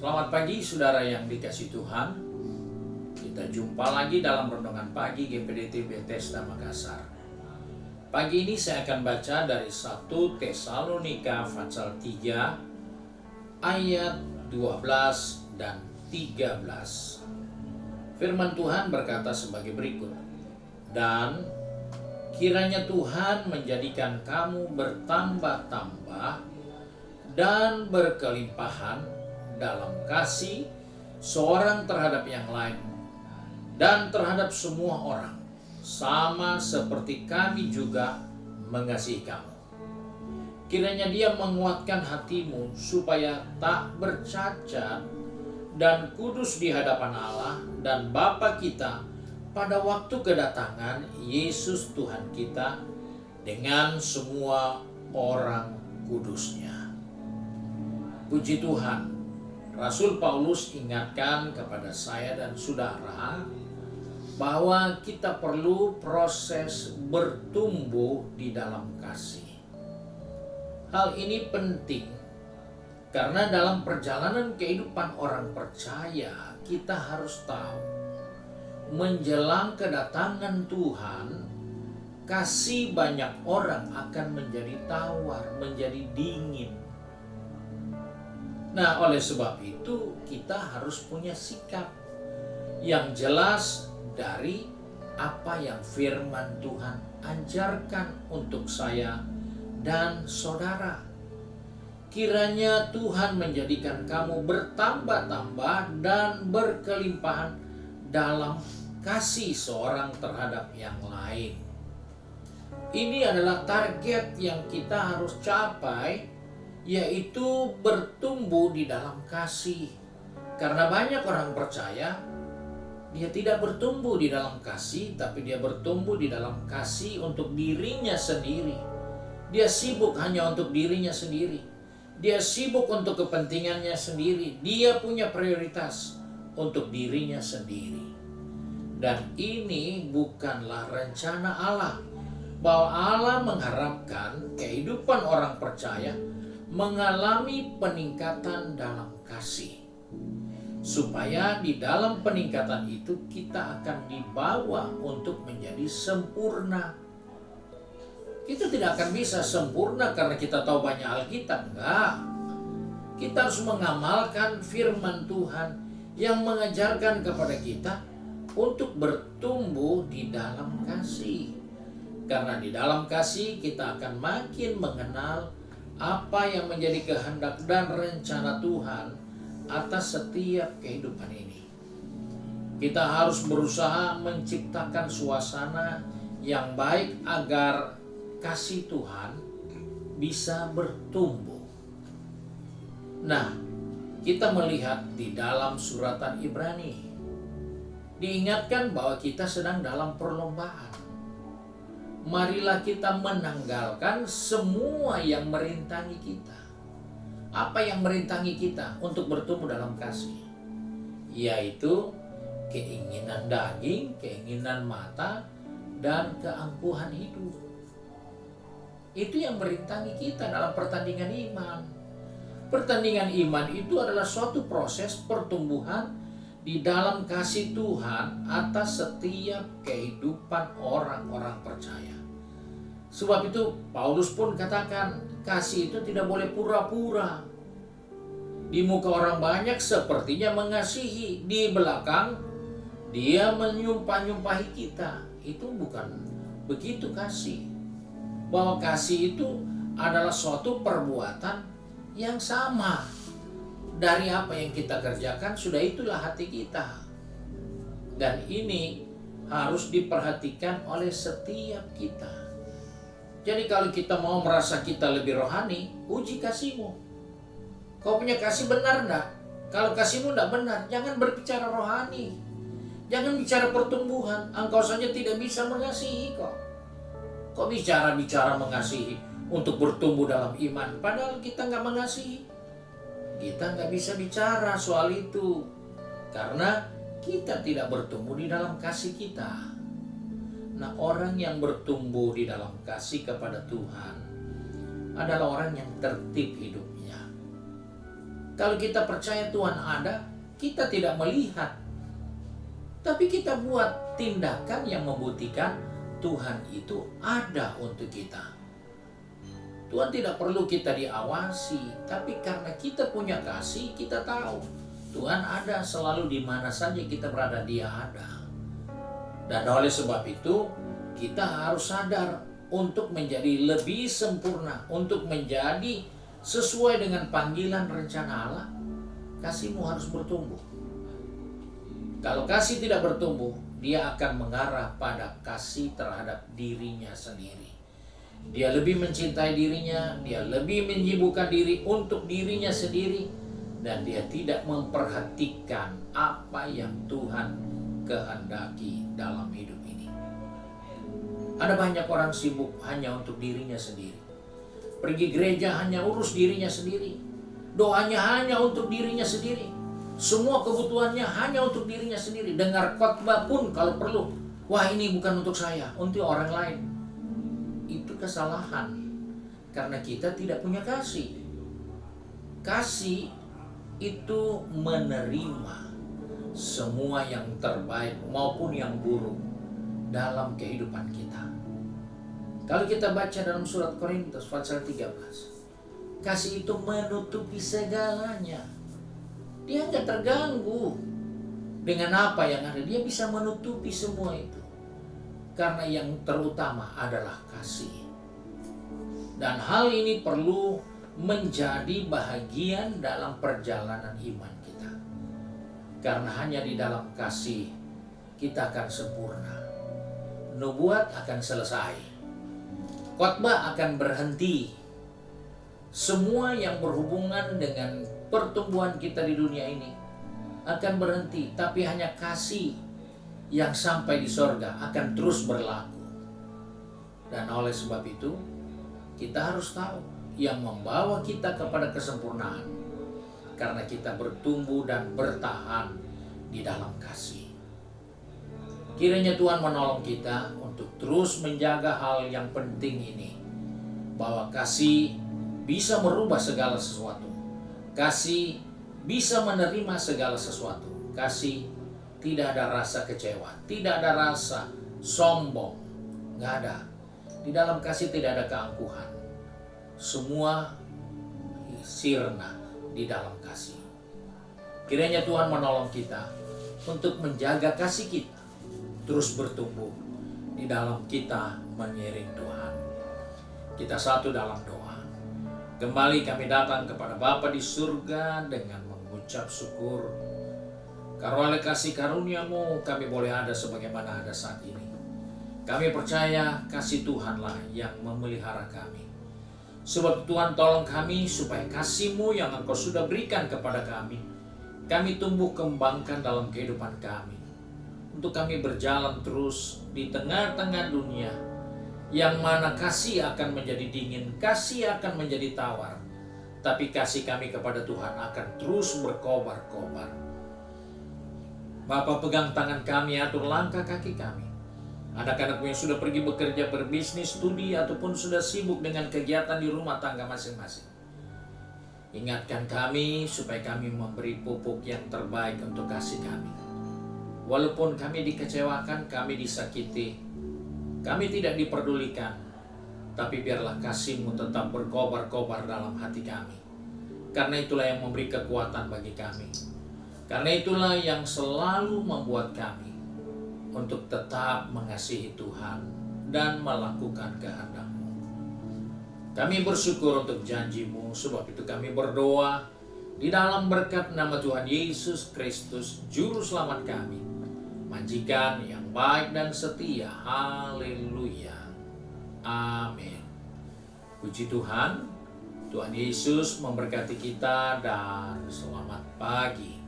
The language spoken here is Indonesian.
Selamat pagi saudara yang dikasihi Tuhan. Kita jumpa lagi dalam renungan pagi GPDT Bethesda Makassar. Pagi ini saya akan baca dari 1 Tesalonika pasal 3 ayat 12 dan 13. Firman Tuhan berkata sebagai berikut. Dan kiranya Tuhan menjadikan kamu bertambah-tambah dan berkelimpahan dalam kasih seorang terhadap yang lain dan terhadap semua orang, sama seperti kami juga mengasihi kamu. Kiranya Dia menguatkan hatimu supaya tak bercacat dan kudus di hadapan Allah dan Bapa kita pada waktu kedatangan Yesus Tuhan kita dengan semua orang kudusnya. Puji Tuhan. Rasul Paulus ingatkan kepada saya dan saudara bahwa kita perlu proses bertumbuh di dalam kasih. Hal ini penting karena dalam perjalanan kehidupan orang percaya kita harus tahu menjelang kedatangan Tuhan, kasih banyak orang akan menjadi tawar, menjadi dingin. Nah, oleh sebab itu kita harus punya sikap yang jelas dari apa yang firman Tuhan ajarkan untuk saya dan saudara. Kiranya Tuhan menjadikan kamu bertambah-tambah dan berkelimpahan dalam kasih seorang terhadap yang lain. Ini adalah target yang kita harus capai, yaitu bertumbuh di dalam kasih. Karena banyak orang percaya dia tidak bertumbuh di dalam kasih, tapi dia bertumbuh di dalam kasih untuk dirinya sendiri. Dia sibuk hanya untuk dirinya sendiri. Dia sibuk untuk kepentingannya sendiri. Dia punya prioritas untuk dirinya sendiri. Dan ini bukanlah rencana Allah, bahwa Allah mengharapkan kehidupan orang percaya mengalami peningkatan dalam kasih, supaya di dalam peningkatan itu kita akan dibawa untuk menjadi sempurna. Kita tidak akan bisa sempurna karena kita tahu banyak Alkitab, enggak. Kita harus mengamalkan firman Tuhan yang mengajarkan kepada kita untuk bertumbuh di dalam kasih. Karena di dalam kasih kita akan makin mengenal apa yang menjadi kehendak dan rencana Tuhan atas setiap kehidupan ini. Kita harus berusaha menciptakan suasana yang baik agar kasih Tuhan bisa bertumbuh. Nah, kita melihat di dalam suratan Ibrani, diingatkan bahwa kita sedang dalam perlombaan. Marilah kita menanggalkan semua yang merintangi kita. Apa yang merintangi kita untuk bertumbuh dalam kasih? Yaitu keinginan daging, keinginan mata, dan keangkuhan hidup. Itu yang merintangi kita dalam pertandingan iman. Pertandingan iman itu adalah suatu proses pertumbuhan di dalam kasih Tuhan atas setiap kehidupan orang-orang percaya. Sebab itu Paulus pun katakan kasih itu tidak boleh pura-pura. Di muka orang banyak sepertinya mengasihi, di belakang dia menyumpah-nyumpahi kita. Itu bukan begitu kasih. Bahwa kasih itu adalah suatu perbuatan yang sama. Dari apa yang kita kerjakan, sudah itulah hati kita. Dan ini harus diperhatikan oleh setiap kita. Jadi kalau kita mau merasa kita lebih rohani, uji kasihmu. Kau punya kasih benar enggak? Kalau kasihmu enggak benar, jangan berbicara rohani. Jangan bicara pertumbuhan. Engkau saja tidak bisa mengasihi kok. Kok bicara mengasihi untuk bertumbuh dalam iman, padahal kita enggak mengasihi. Kita nggak bisa bicara soal itu karena kita tidak bertumbuh di dalam kasih kita. Nah, orang yang bertumbuh di dalam kasih kepada Tuhan adalah orang yang tertib hidupnya. Kalau kita percaya Tuhan ada, kita tidak melihat. Tapi kita buat tindakan yang membuktikan Tuhan itu ada untuk kita. Tuhan tidak perlu kita diawasi, tapi karena kita punya kasih, kita tahu Tuhan ada selalu di mana saja kita berada, Dia ada. Dan oleh sebab itu, kita harus sadar untuk menjadi lebih sempurna, untuk menjadi sesuai dengan panggilan rencana Allah. Kasihmu harus bertumbuh. Kalau kasih tidak bertumbuh, dia akan mengarah pada kasih terhadap dirinya sendiri. Dia lebih mencintai dirinya, dia lebih menyibukkan diri untuk dirinya sendiri, dan dia tidak memperhatikan apa yang Tuhan kehendaki dalam hidup ini. Ada banyak orang sibuk hanya untuk dirinya sendiri. Pergi gereja hanya urus dirinya sendiri. Doanya hanya untuk dirinya sendiri. Semua kebutuhannya hanya untuk dirinya sendiri. Dengar khotbah pun kalau perlu, wah ini bukan untuk saya, untuk orang lain. Itu kesalahan. Karena kita tidak punya kasih. Kasih itu menerima semua yang terbaik maupun yang buruk dalam kehidupan kita. Kalau kita baca dalam surat Korintus pasal 13, kasih itu menutupi segalanya. Dia nggak terganggu dengan apa yang ada. Dia bisa menutupi semua itu. Karena yang terutama adalah kasih. Dan hal ini perlu menjadi bahagian dalam perjalanan iman kita. Karena hanya di dalam kasih kita akan sempurna. Nubuat akan selesai. Khotbah akan berhenti. Semua yang berhubungan dengan pertumbuhan kita di dunia ini akan berhenti, tapi hanya kasih yang sampai di sorga akan terus berlaku. Dan oleh sebab itu, kita harus tahu yang membawa kita kepada kesempurnaan karena kita bertumbuh dan bertahan di dalam kasih. Kiranya Tuhan menolong kita untuk terus menjaga hal yang penting ini, bahwa kasih bisa merubah segala sesuatu. Kasih bisa menerima segala sesuatu. Kasih tidak ada rasa kecewa, tidak ada rasa sombong, nggak ada. Di dalam kasih tidak ada keangkuhan. Semua sirna di dalam kasih. Kiranya Tuhan menolong kita untuk menjaga kasih kita terus bertumbuh di dalam kita mengiring Tuhan. Kita satu dalam doa. Kembali kami datang kepada Bapa di surga dengan mengucap syukur. Karena oleh kasih karunia-Mu kami boleh ada sebagaimana ada saat ini. Kami percaya kasih Tuhanlah yang memelihara kami. Sebab Tuhan tolong kami supaya kasih-Mu yang Engkau sudah berikan kepada kami tumbuh kembangkan dalam kehidupan kami. Untuk kami berjalan terus di tengah-tengah dunia yang mana kasih akan menjadi dingin, kasih akan menjadi tawar. Tapi kasih kami kepada Tuhan akan terus berkobar-kobar. Bapa, pegang tangan kami, atur langkah kaki kami. Anak-anakmu yang sudah pergi bekerja, berbisnis, studi, ataupun sudah sibuk dengan kegiatan di rumah tangga masing-masing. Ingatkan kami supaya kami memberi pupuk yang terbaik untuk kasih kami. Walaupun kami dikecewakan, kami disakiti, kami tidak diperdulikan, tapi biarlah kasih-Mu tetap berkobar-kobar dalam hati kami. Karena itulah yang memberi kekuatan bagi kami. Karena itulah yang selalu membuat kami untuk tetap mengasihi Tuhan dan melakukan kehendak-Mu. Kami bersyukur untuk janji-Mu, sebab itu kami berdoa di dalam berkat nama Tuhan Yesus Kristus, Juru Selamat kami, Majikan yang baik dan setia. Haleluya. Amin. Puji Tuhan. Tuhan Yesus memberkati kita dan selamat pagi.